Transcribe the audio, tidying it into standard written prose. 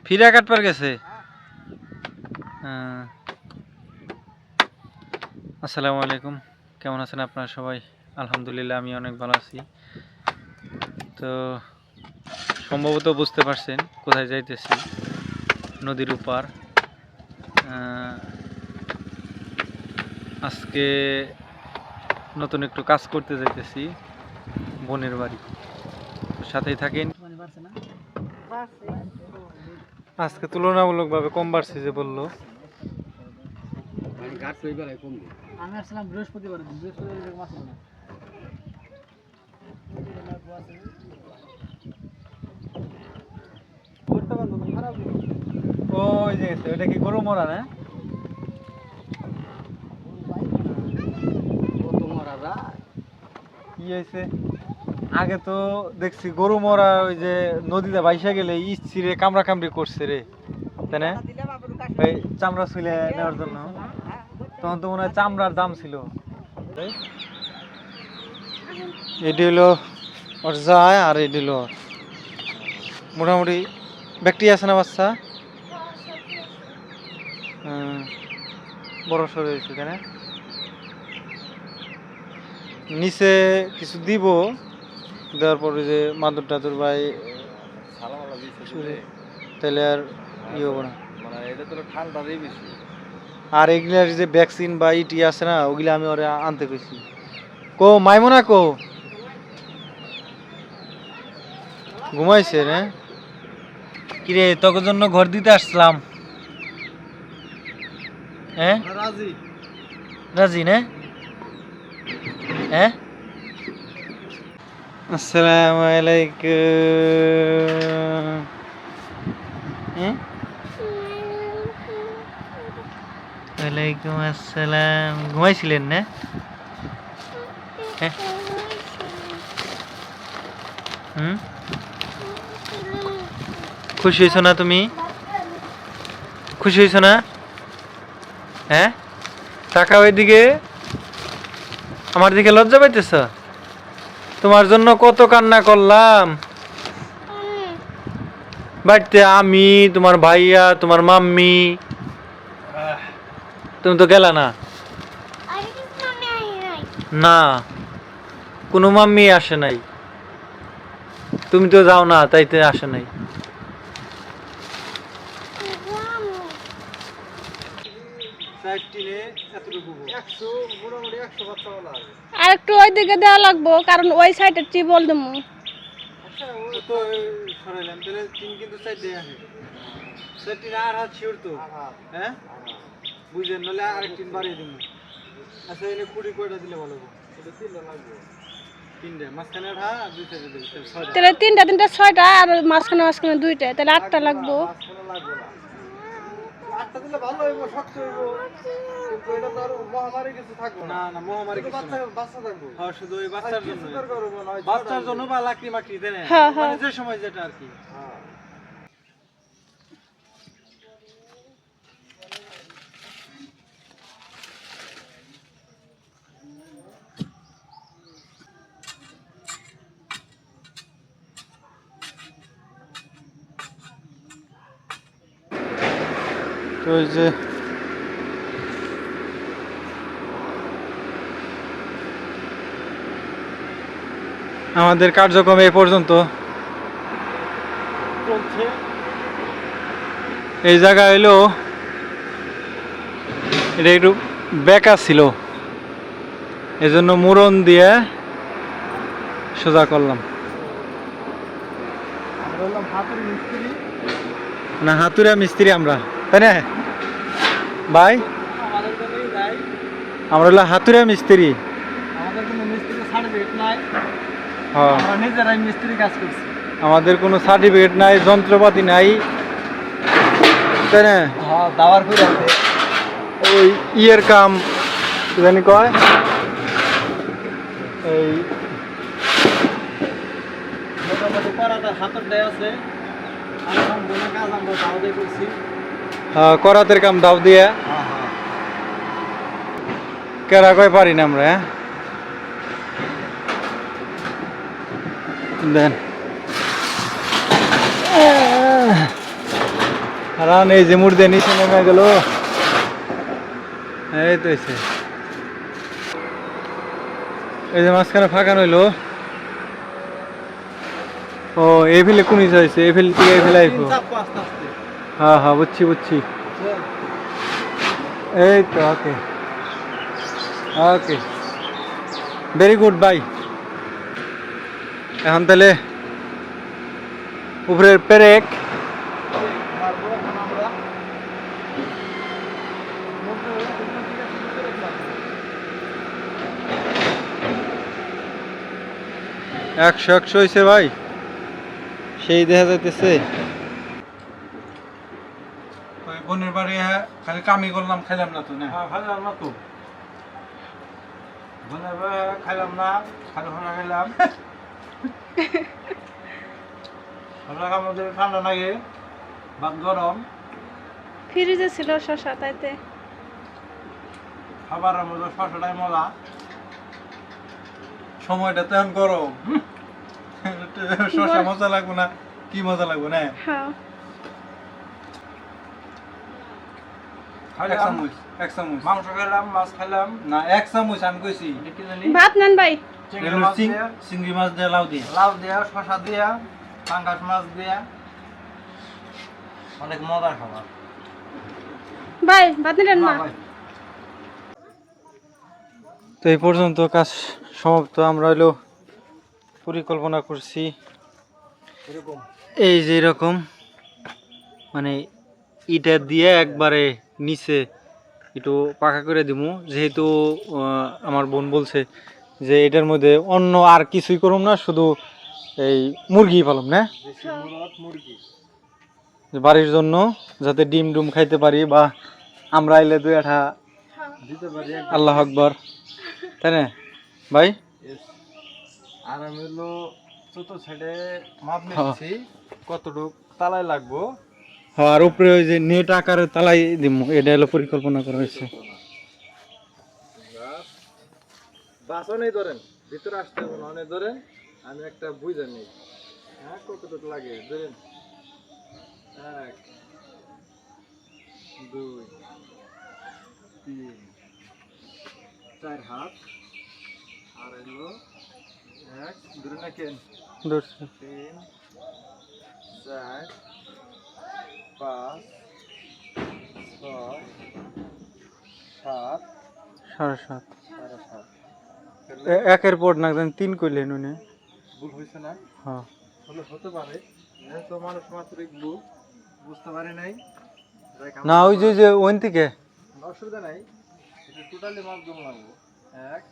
ফিরা কাটবার গেছে। আসসালামু আলাইকুম, কেমন আছেন আপনারা সবাই? আলহামদুলিল্লাহ, আমি অনেক ভালো আছি। তো সম্ভবত বুঝতে পারছেন কোথায় যাইতেছি, নদীর উপার। আজকে নতুন একটু কাজ করতে যাইতেছি বোনের বাড়ি, সাথেই থাকেন। আজকে তুলনামূলকভাবে কম বাড়ছে যে বললো। আমি আসলাম বৃহস্পতিবার, মাছ ছিল না। ওই যে ওইটা কি গরু মরা না? কি হয়েছে? আগে তো দেখছি গরু মরা ওই যে নদীতে ভাইসা গেলে ইচ্ছিরে কামড়া কামড়ি করছে রে, তাই না? ওই চামড়া ছুলে নেওয়ার জন্য তখন তো মনে হয় চামড়ার দাম ছিল। এটি হলো ওর যায়, আর এটি হলো মোটামুটি ব্যক্তি আছে না বাচ্চা, বড় সড়ো হয়েছে, তাই না? নিচে কিছু দিব, দেওয়ার পরে যে মাদুর টাদুর ভাই তাহলে আর ইয়ে হবো না। আর এগুলার যে ভ্যাকসিন বা ইটি আছে না, ওগুলা আমি ওরা আনতে পেরেছি। কো মাইমোনা কো ঘুমাইছে না? কিরে তোর জন্য ঘর দিতে আসলাম। হ্যাঁ রাজি, রাজি না? হ্যাঁ, আসসালামু আলাইকুম। ওয়ালাইকুম আসসালাম। ঘুমাইছিলেন না? হ্যাঁ। খুশি হয়েছ না তুমি? খুশি হয়েছ না? হ্যাঁ, টাকা ওইদিকে আমার দিকে লজ্জা পাইতেছ? তোমার জন্য কত কান্না করলাম বাড়িতে, আমি, তোমার ভাইয়া, তোমার মাম্মি। তুমি তো গেলা না। না, কোনো মাম্মি আসে নাই, তুমি তো যাও না, তাইতে আসে নাই। আর একটু ওই দিকে দেওয়া লাগবো, কারণ ওই সাইডে টিউবওয়েল দেবো। বুঝলেন, নাহলে আরেকদিন বাড়িয়ে দিব। আচ্ছা, এনে কুড়ি কয়টা দিলে ভালো হবে? তিনটে মাঝখানে তাহলে তিনটা তিনটা ছয়টা, আর মাঝখানে মাঝখানে দুইটা, তাহলে আটটা লাগবো। আটটা দিলে ভালো হইব, শক্ত হইব, কিন্তু এটা তো আর মহামারী কিছু থাকবো না। না মহামারী কিছু বাচ্চা থাকবো। হ্যাঁ, শুধু ওই বাচ্চার জন্য, বাচ্চার জন্য বা লাকড়ি মাকড়ি দেন, মানে যে সময় যেটা আর কি। তো এই যে আমাদের কার্যক্রম এই পর্যন্ত চলছে। এই জায়গা হইলো এটা একটু বেঁকা ছিল, এজন্য মুরন দিয়ে সোজা করলাম। না, হাতুড়া মিস্ত্রি আমরা, তাই না ভাই? আমরা হলো হাতুড়া মিস্ত্রি। আমাদের কোনো মিস্ত্রি সার্টিফিকেট নাই, হ্যাঁ, আমরা নিজেরাই মিস্ত্রি কাজ করছি। আমাদের কোনো সার্টিফিকেট নাই, যন্ত্রপাতি নাই, তাই না? হ্যাঁ, দাওয়ার করে আছে ওই ইয়ের কাম জানি কয়, এই মোটামুটি করাতে হাতের দেয় আছে। আর সম্পূর্ণ কাজ আমরা দাও দিয়ে করছি। করাতের কাম দাও দিয়ে কেরা কয় পারি না আমরা। দেন হারান এই যে মুড় দিয়ে নিচে নেমে গেল। এই তো এসে এই যে মাঝখানে ফাঁকা রইলো। ও এই ফেলে কোনি যাইছে, এই ফেলে থেকে এই ফেলে আইবো। চাপো আস্তে আস্তে। হ্যাঁ হ্যাঁ বুঝছি বুঝছি। চল। এই তো ওকে ওকে ভেরি গুড বাই। এখন তাহলে উপরের পেরেক মারবো এখন আমরা। মধ্যে ওই দুটো দিকে শুরু করে মারবো। 100 হয়েছে ভাই, সেই দেখা যাইতেছে। ওই বোনের বাড়ি খালি কামি করলাম, খাইলাম না তো না। হ্যাঁ খাইলাম না তো। খাইলাম না, খালি খানা খাইলাম। আমরা আমাদের ঠান্ডা লাগে, ভাত গরম, ফ্রিজে ছিল শশা তাইতে। খাবারের মধ্যে শসাটাই মজা। সময়টা তো এখন গরম, শসা মজা লাগবো না, কি মজা লাগবো না। হ্যাঁ এক চামচ, এক চামচ মাংস খাইলাম, মাছ খাইলাম, না, এক চামচ আমি কইছি। দেখি জানি ভাত নেন ভাই। চিংড়ি মাছ দিয়া, চিংড়ি মাছ দিয়ে লাউ দিয়ে। লাউ দিয়া, শসা দিয়া, পাঙ্গাস মাছ দিয়া, অনেক মজার খাবার। ভাই ভাত নেন না না। ভাই, তো এই পর্যন্ত কাজ সমাপ্ত। আমরা হলো পরিকল্পনা করছি এরকম এই যে এরকম, মানে ইটা দিয়ে একবারে নিচে একটু পাকা করে দিব, যেহেতু আমার বোন বলছে যে এটার মধ্যে অন্য আর কিছুই করুম না, শুধু এই মুরগি পালম না, দেশি মুরগ, মুরগি। যে বাড়ির জন্য যাতে ডিম ডুম খাইতে পারি, বা আমরা আইলে দুই আঠা দিতে পারি এক আল্লাহ আকবর, তাই না ভাই? Yes. আর আমি হলো চতুর্থ সাইডে মাপ হ্যাঁ। নিচ্ছি কতটুক তালাই লাগবো। হ্যাঁ, আর উপরে ওই যে নেট আকারে তালাই দিব, এটা হলো পরিকল্পনা করা হয়েছে। বাসও নেই ধরেন, ভিতরে আসতে হবে না, অনেক ধরেন, আমি একটা বুঝে নিই। হ্যাঁ কতটুক লাগে ধরেন, 1 2 3 4 হাত, আর হলো 1 ধরে রাখেন, ধরছি। 3 4 5 6 7 7.5 7.5। একের পর না জানি 3 কইলেন উনি। ভুল হয়েছে না? হ্যাঁ হলে হতে পারে, তো মানুষ মাত্রিক ভুল, বুঝতে পারি নাই। না, ওই যে ওইন থেকে অসুবিধা নাই, এটা টোটালি মাপ জমা লাগবো। 1